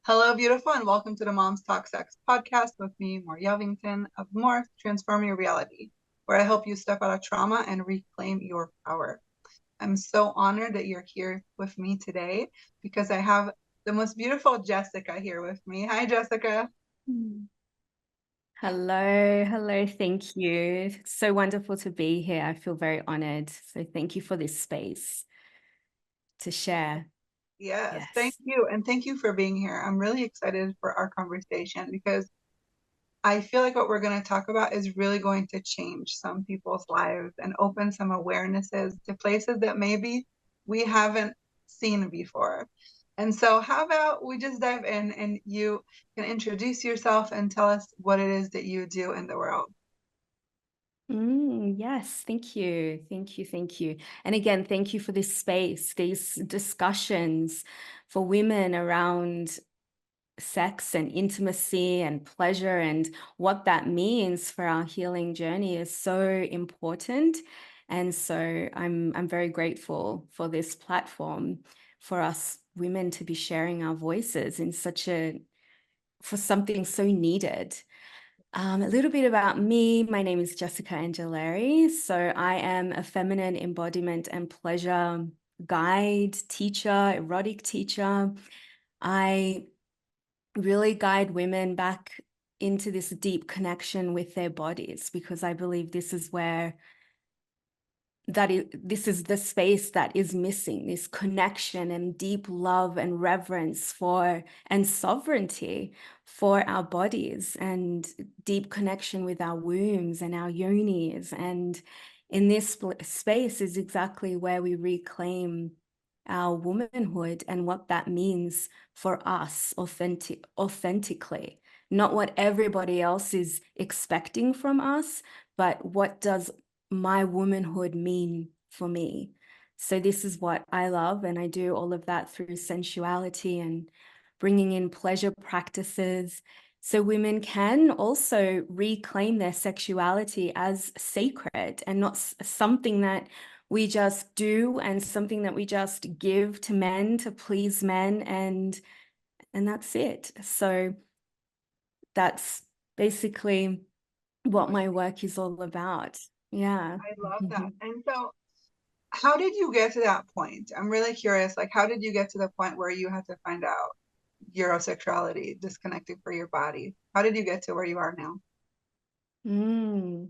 Hello, beautiful, and welcome to the Moms Talk Sex podcast with me, More Yovington of More Transform Your Reality, where I help you step out of trauma and reclaim your power. I'm so honored that you're here with me today because I have the most beautiful Jessica here with me. Hi, Jessica. Mm. Hello, thank you. It's so wonderful to be here. I feel very honored. So thank you for this space to share. Yes, thank Yes. you. And thank you for being here. I'm really excited for our conversation because I feel like what we're going to talk about is really going to change some people's lives and open some awarenesses to places that maybe we haven't seen before. And so, how about we just dive in and you can introduce yourself and tell us what it is that you do in the world? Yes, thank you. Thank you. Thank you. And again, thank you for this space, these discussions for women around sex and intimacy and pleasure and what that means for our healing journey is so important. And so I'm very grateful for this platform for us women to be sharing our voices in for something so needed. A little bit about me. My name is Jessica Angileri. So I am a feminine embodiment and pleasure guide, teacher, erotic teacher. I really guide women back into this deep connection with their bodies because I believe this is where this is the space that is missing, this connection and deep love and reverence for and sovereignty for our bodies and deep connection with our wombs and our yonis. And in this space is exactly where we reclaim our womanhood and what that means for us authentically, not what everybody else is expecting from us, but what does my womanhood mean for me? So this is what I love, and I do all of that through sensuality and bringing in pleasure practices so women can also reclaim their sexuality as sacred and not something that we just do and something that we just give to men to please men, and that's it. So that's basically what my work is all about. Yeah. I love that. And so, how did you get to that point? I'm really curious. Like, how did you get to the point where you had to find out Eurosexuality, disconnected for your body? How did you get to where you are now? Mm.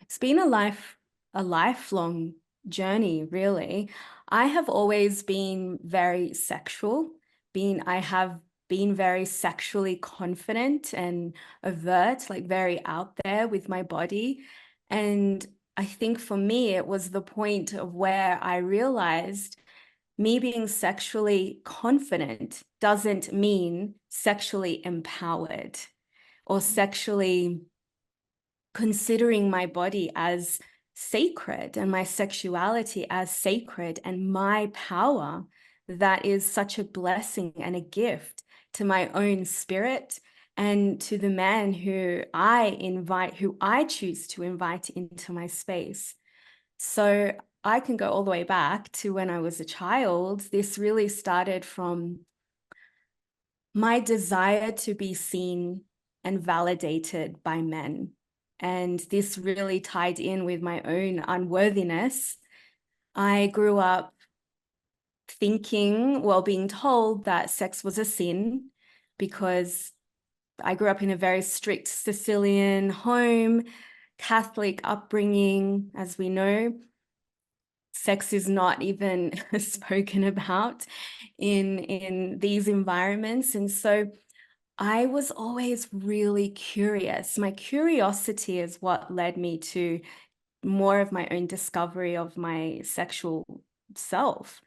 It's been a lifelong journey, really. I have always been very sexual, I have been very sexually confident and overt, like very out there with my body. And I think for me, it was the point of where I realized me being sexually confident doesn't mean sexually empowered or sexually considering my body as sacred and my sexuality as sacred and my power that is such a blessing and a gift to my own spirit and to the man who I choose to invite into my space. So I can go all the way back to when I was a child. This really started from my desire to be seen and validated by men. And this really tied in with my own unworthiness. I grew up being told that sex was a sin because I grew up in a very strict Sicilian home, Catholic upbringing, as we know. Sex is not even spoken about in these environments. And so I was always really curious. My curiosity is what led me to more of my own discovery of my sexual self.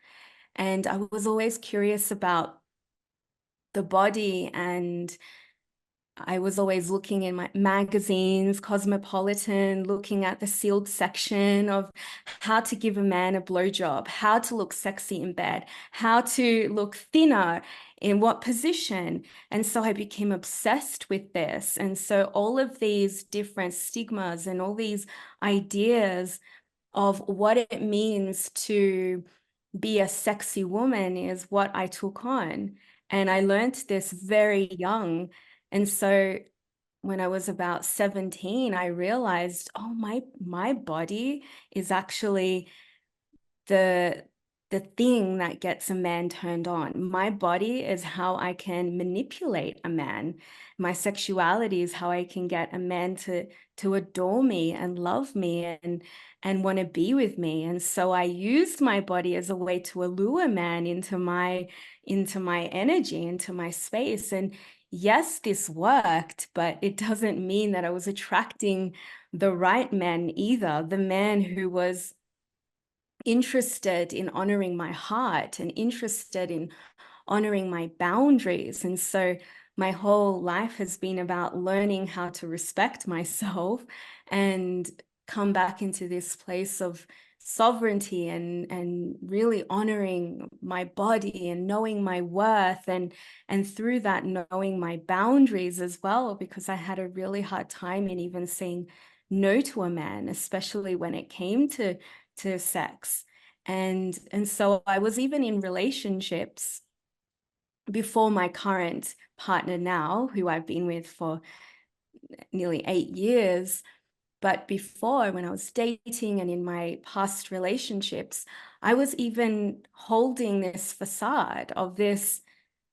And I was always curious about the body, and I was always looking in my magazines, Cosmopolitan, looking at the sealed section of how to give a man a blowjob, how to look sexy in bed, how to look thinner, in what position. And so I became obsessed with this. And so all of these different stigmas and all these ideas of what it means to be a sexy woman is what I took on. And I learned this very young. And so when I was about 17, I realized, oh, my body is actually the the thing that gets a man turned on. My body is how I can manipulate a man. My sexuality is how I can get a man to adore me and love me and want to be with me. And so I used my body as a way to allure a man into my energy, into my space. And yes, this worked, but it doesn't mean that I was attracting the right man either. The man who was interested in honoring my heart and interested in honoring my boundaries. And so my whole life has been about learning how to respect myself and come back into this place of sovereignty and really honoring my body and knowing my worth and through that knowing my boundaries as well, because I had a really hard time in even saying no to a man, especially when it came to sex. And so I was even in relationships before my current partner now, who I've been with for nearly 8 years. But before, when I was dating and in my past relationships, I was even holding this facade of this,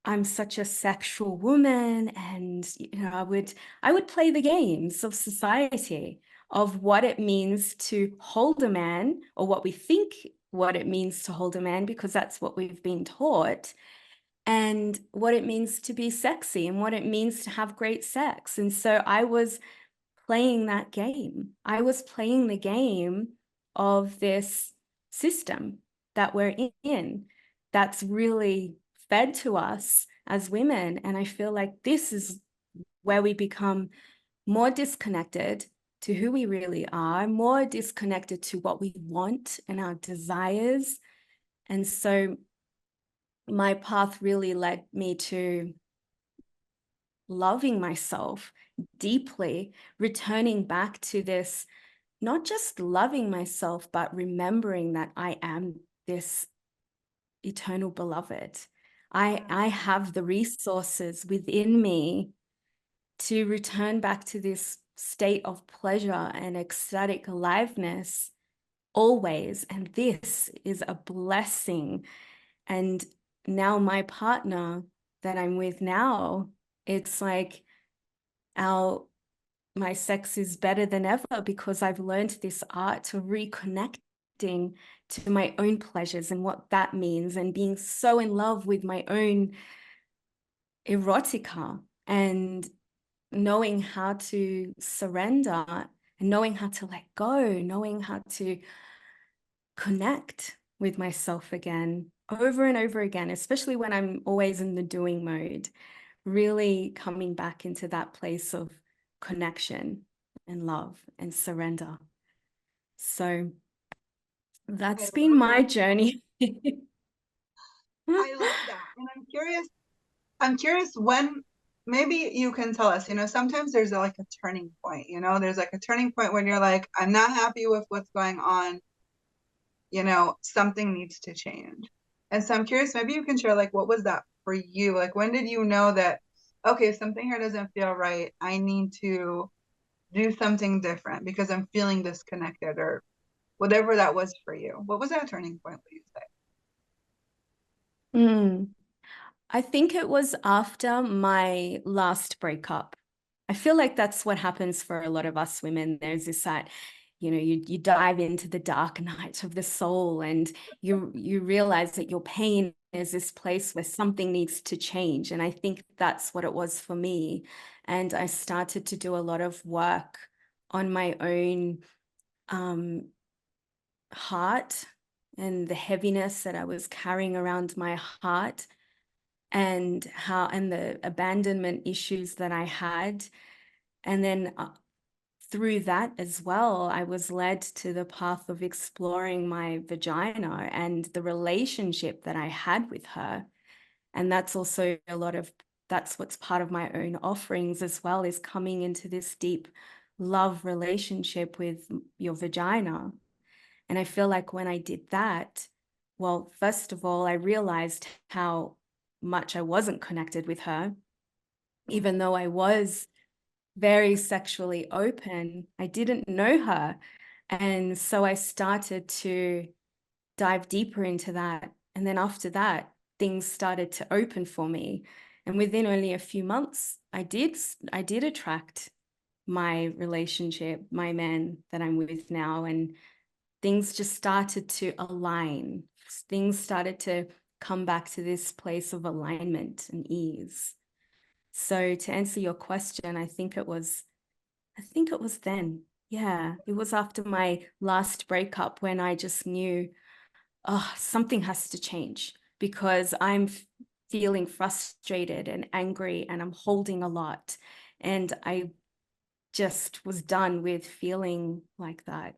I'm such a sexual woman, and I would play the games of society of what it means to hold a man, or what we think what it means to hold a man, because that's what we've been taught, and what it means to be sexy and what it means to have great sex. And so I was playing that game. I was playing the game of this system that we're in that's really fed to us as women. And I feel like this is where we become more disconnected to who we really are, more disconnected to what we want and our desires. And so my path really led me to loving myself deeply, returning back to this, not just loving myself, but remembering that I am this eternal beloved. I have the resources within me to return back to this state of pleasure and ecstatic aliveness always. And this is a blessing. And now my partner that I'm with now, it's like our my sex is better than ever because I've learned this art to reconnecting to my own pleasures and what that means, and being so in love with my own erotica, and knowing how to surrender and knowing how to let go, knowing how to connect with myself again over and over again, especially when I'm always in the doing mode, really coming back into that place of connection and love and surrender. So I that's been love my that. journey. I love that. And I'm curious when maybe you can tell us, sometimes there's like a turning point, there's like a turning point when you're like, I'm not happy with what's going on, something needs to change. And so I'm curious, maybe you can share like what was that for you? Like when did you know that, okay, something here doesn't feel right. I need to do something different because I'm feeling disconnected, or whatever that was for you. What was that turning point, would you say? Mm. I think it was after my last breakup. I feel like that's what happens for a lot of us women. There's this that, you dive into the dark night of the soul, and you realize that your pain is this place where something needs to change. And I think that's what it was for me. And I started to do a lot of work on my own um, heart and the heaviness that I was carrying around my heart, and the abandonment issues that I had. And then through that as well, I was led to the path of exploring my vagina and the relationship that I had with her. And that's also that's what's part of my own offerings as well, is coming into this deep love relationship with your vagina. And I feel like when I did that, well, first of all, I realized how much I wasn't connected with her, Mm. even though I was very sexually open. I didn't know her. And so I started to dive deeper into that. And then after that, things started to open for me. And within only a few months, I did attract my relationship, my man that I'm with now, and things just started to align. Things started to come back to this place of alignment and ease. So to answer your question, I think it was then. Yeah, it was after my last breakup when I just knew, oh, something has to change because I'm feeling frustrated and angry and I'm holding a lot. And I just was done with feeling like that.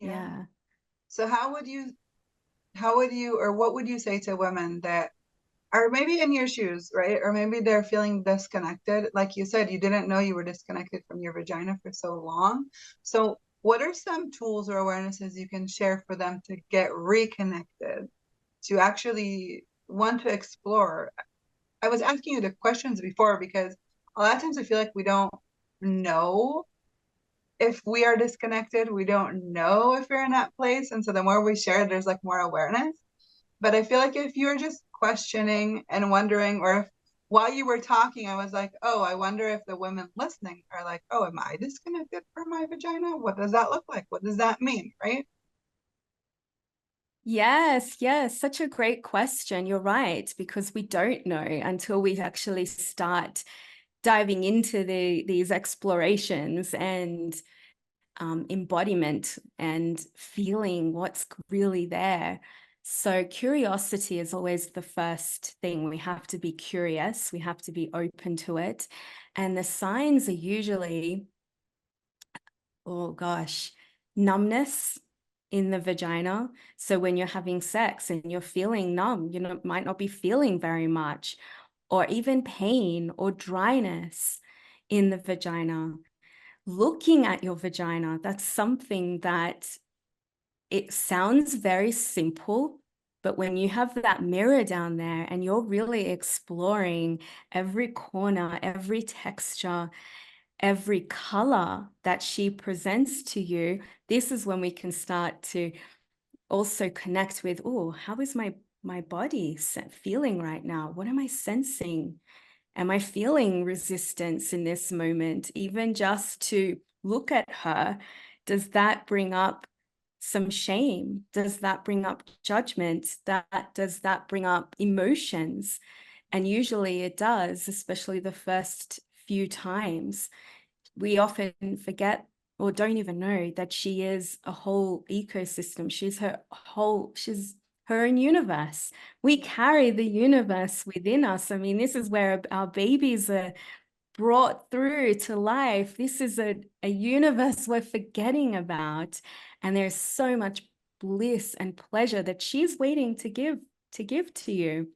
Yeah. Yeah. So or what would you say to women that are maybe in your shoes, right? Or maybe they're feeling disconnected. Like you said, you didn't know you were disconnected from your vagina for so long. So, what are some tools or awarenesses you can share for them to get reconnected, to actually want to explore? I was asking you the questions before because a lot of times I feel like we don't know if we are disconnected. We don't know if we're in that place. And so the more we share, there's like more awareness. But I feel like if you're just questioning and wondering, or if while you were talking, I was like, oh, I wonder if the women listening are like, oh, am I disconnected from my vagina? What does that look like? What does that mean? Right? Yes, yes, such a great question. You're right, because we don't know until we actually start diving into these explorations and embodiment and feeling what's really there. So curiosity is always the first thing. We have to be curious. We have to be open to it. And the signs are usually, oh gosh, numbness in the vagina. So when you're having sex and you're feeling numb, might not be feeling very much, or even pain or dryness in the vagina. Looking at your vagina, that's something that it sounds very simple, but when you have that mirror down there and you're really exploring every corner, every texture, every color that she presents to you, this is when we can start to also connect with, oh, how is my body feeling right now? What am I sensing? Am I feeling resistance in this moment? Even just to look at her, does that bring up some shame? Does that bring up judgment? Does that bring up emotions? And usually it does, especially the first few times. We often forget or don't even know that she is a whole ecosystem. She's her own universe. We carry the universe within us. I mean, this is where our babies are brought through to life. This is a universe we're forgetting about. And there's so much bliss and pleasure that she's waiting to give to you.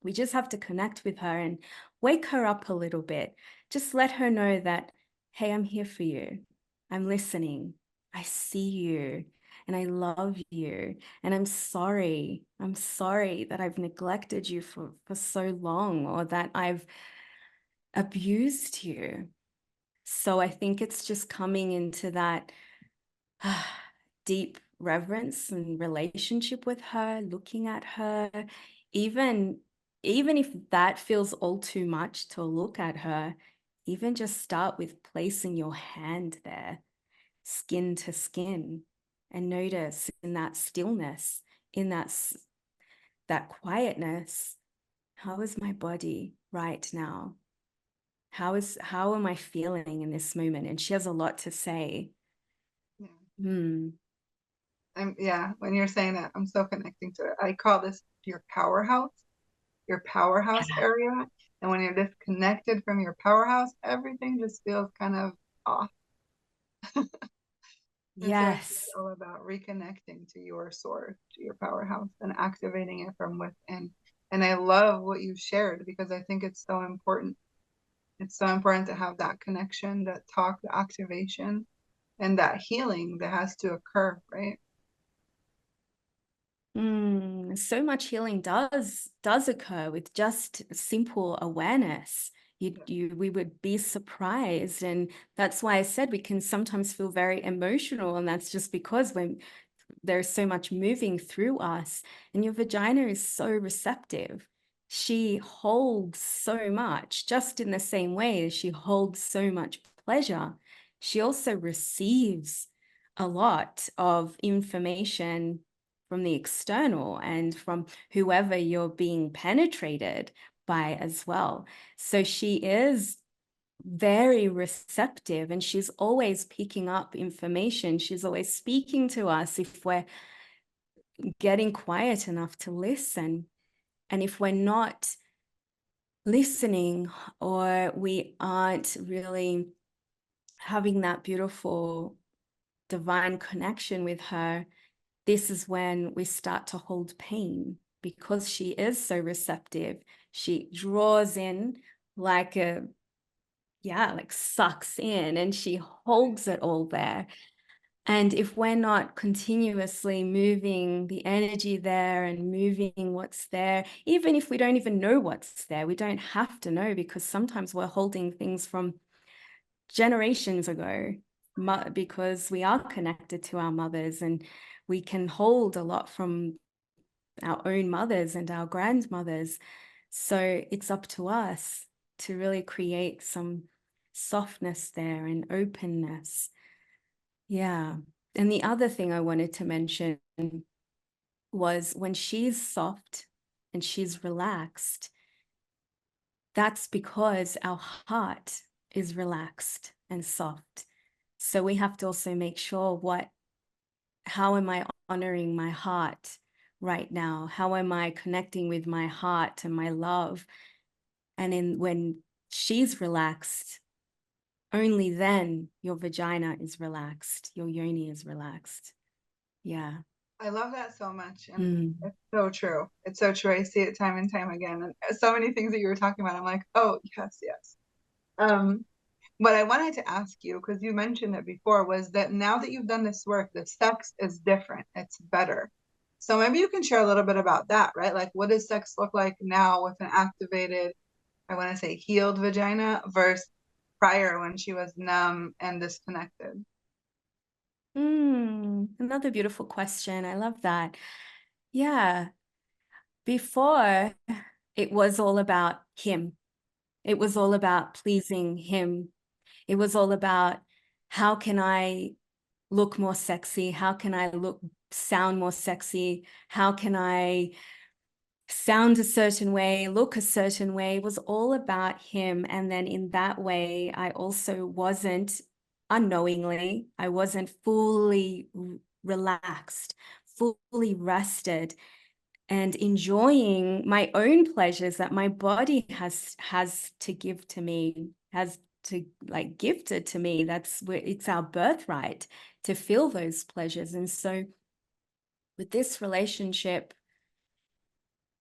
We just have to connect with her and wake her up a little bit. Just let her know that, hey, I'm here for you. I'm listening. I see you and I love you. And I'm sorry. I'm sorry that I've neglected you for so long or that I've abused you. So I think it's just coming into that deep reverence and relationship with her, looking at her, even even if that feels all too much to look at her, even just start with placing your hand there, skin to skin, and notice in that stillness, in that quietness, how is my body right now? How am I feeling in this moment? And she has a lot to say. Yeah. Hmm. Yeah. When you're saying that, I'm so connecting to it. I call this your powerhouse area. And when you're disconnected from your powerhouse, everything just feels kind of off. And so it's just Yes. all about reconnecting to your source, to your powerhouse, and activating it from within. And I love what you shared because I think it's so important. It's so important to have that connection, that talk, the activation, and that healing that has to occur, right? So much healing does occur with just simple awareness. We would be surprised, and that's why I said we can sometimes feel very emotional, and that's just because when there's so much moving through us, and your vagina is so receptive. She holds so much, just in the same way as she holds so much pleasure. She also receives a lot of information from the external and from whoever you're being penetrated by as well. So she is very receptive, and she's always picking up information. She's always speaking to us if we're getting quiet enough to listen. And if we're not listening, or we aren't really having that beautiful divine connection with her, this is when we start to hold pain, because she is so receptive. She draws in like a, yeah, like sucks in, and she holds it all there. And if we're not continuously moving the energy there and moving what's there, even if we don't even know what's there, we don't have to know, because sometimes we're holding things from generations ago, because we are connected to our mothers, and we can hold a lot from our own mothers and our grandmothers. So it's up to us to really create some softness there and openness. Yeah. And the other thing I wanted to mention was, when she's soft and she's relaxed, that's because our heart is relaxed and soft. So we have to also make sure, how am I honoring my heart right now? How am I connecting with my heart and my love? And when she's relaxed, only then your vagina is relaxed, your yoni is relaxed. Yeah. I love that so much. And Mm. it's so true. It's so true. I see it time and time again. And so many things that you were talking about, I'm like, oh, yes, yes. Um, what I wanted to ask you, because you mentioned it before, was that now that you've done this work, the sex is different. It's better. So maybe you can share a little bit about that, right? Like, what does sex look like now with an activated, I want to say healed vagina versus prior when she was numb and disconnected? Another beautiful question. I love that. Yeah. Before, it was all about him. It was all about pleasing him. It was all about, how can I look more sexy? How can I sound more sexy? How can I sound a certain way, look a certain way? It was all about him. And then in that way, I also wasn't, unknowingly, I wasn't fully relaxed, fully rested, and enjoying my own pleasures that my body has to give to me, has to like gifted to me. That's where it's our birthright to feel those pleasures. And so with this relationship,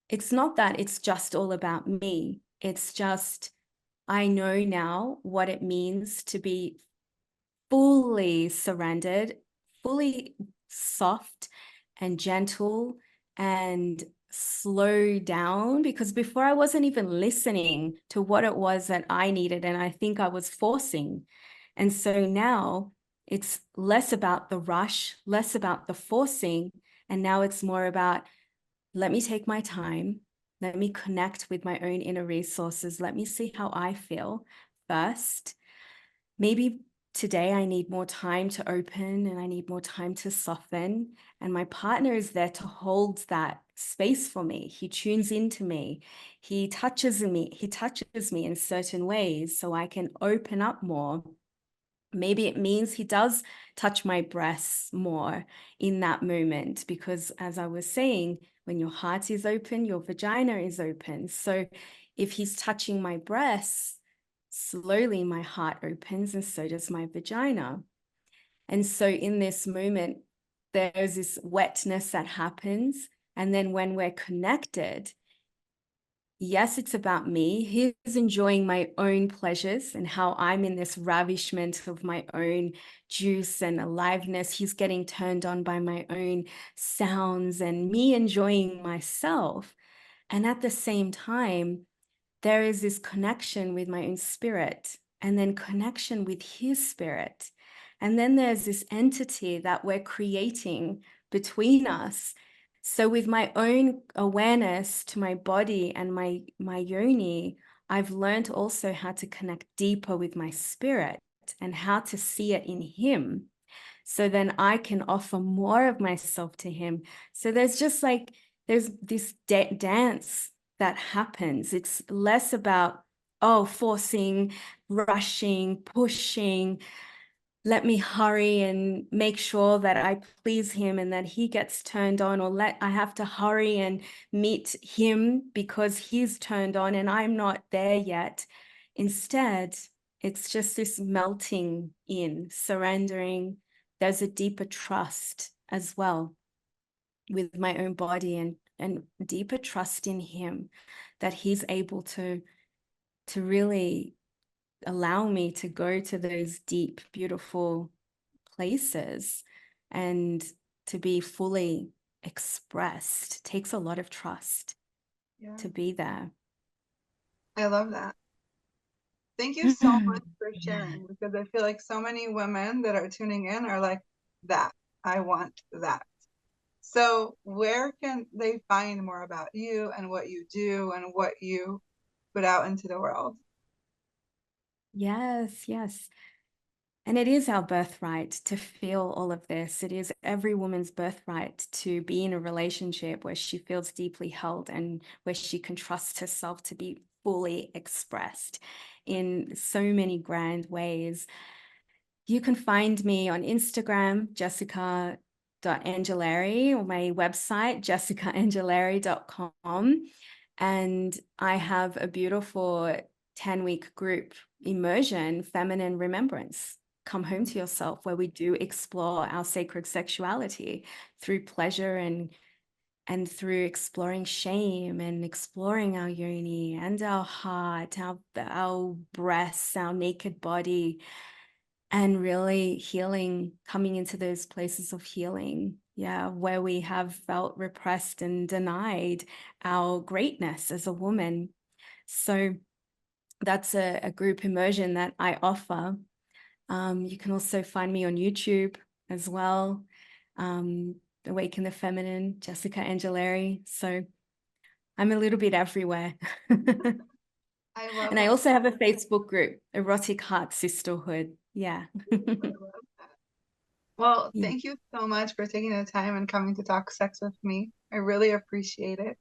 it's not that it's just all about me. It's just, I know now what it means to be fully surrendered, fully soft and gentle and slow down, because before I wasn't even listening to what it was that I needed, and I think I was forcing. And so now it's less about the rush, less about the forcing, and now it's more about, let me take my time. Let me connect with my own inner resources. Let me see how I feel first. Maybe today I need more time to open, and I need more time to soften. And my partner is there to hold that space for me. He tunes into me. He touches me. He touches me in certain ways so I can open up more. Maybe it means he does touch my breasts more in that moment, because as I was saying, when your heart is open, your vagina is open. So if he's touching my breasts, slowly my heart opens, and so does my vagina. And so in this moment, there's this wetness that happens. And then when we're connected, yes, it's about me. He's enjoying my own pleasures and how I'm in this ravishment of my own juice and aliveness. He's getting turned on by my own sounds and me enjoying myself. And at the same time, there is this connection with my own spirit and then connection with his spirit. And then there's this entity that we're creating between us. So with my own awareness to my body and my yoni, I've learned also how to connect deeper with my spirit and how to see it in him. So then I can offer more of myself to him. So there's just like, there's this dance that happens. It's less about, oh, forcing, rushing, pushing, let me hurry and make sure that I please him and that he gets turned on, or I have to hurry and meet him because he's turned on and I'm not there yet. Instead, it's just this melting in, surrendering. There's a deeper trust as well with my own body and deeper trust in him that he's able to really allow me to go to those deep, beautiful places and to be fully expressed. It takes a lot of trust Yeah, to be there. I love that. Thank you so much for Yeah. sharing, because I feel like so many women that are tuning in are like, that, I want that. So, where can they find more about you and what you do and what you put out into the world? Yes, yes. And it is our birthright to feel all of this. It is every woman's birthright to be in a relationship where she feels deeply held and where she can trust herself to be fully expressed in so many grand ways. You can find me on Instagram, Jessica.Angileri, or my website, jessicaangileri.com. And I have a beautiful 10-week group immersion, Feminine Remembrance. Come home to yourself, where we do explore our sacred sexuality through pleasure and through exploring shame and exploring our yoni and our heart, our breasts, our naked body, and really healing, coming into those places of healing, yeah, where we have felt repressed and denied our greatness as a woman. So that's a group immersion that I offer. You can also find me on YouTube as well. Awaken the Feminine, Jessica Angileri. So I'm a little bit everywhere. I love And I that. also have a Facebook group, Erotic Heart Sisterhood. Yeah. I love that. Well, Yeah. thank you so much for taking the time and coming to talk sex with me. I really appreciate it.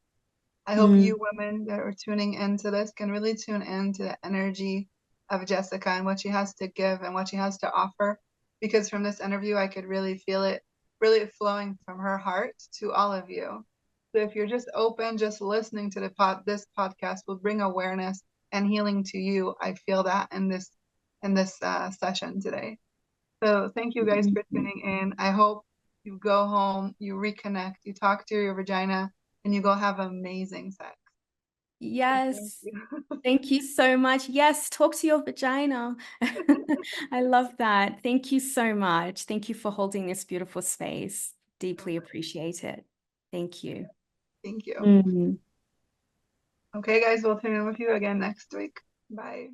I hope Mm. you women that are tuning into this can really tune into the energy of Jessica and what she has to give and what she has to offer. Because from this interview, I could really feel it really flowing from her heart to all of you. So if you're just open, just listening to this podcast will bring awareness and healing to you. I feel that in this session today. So thank you guys for tuning in. I hope you go home, you reconnect, you talk to your vagina, and you go have amazing sex. So thank Yes. you. Thank you so much. Yes, talk to your vagina. I love that. Thank you so much. Thank you for holding this beautiful space. Deeply appreciate it. Thank you. Thank you. Mm. Okay, guys, we'll tune in with you again next week. Bye.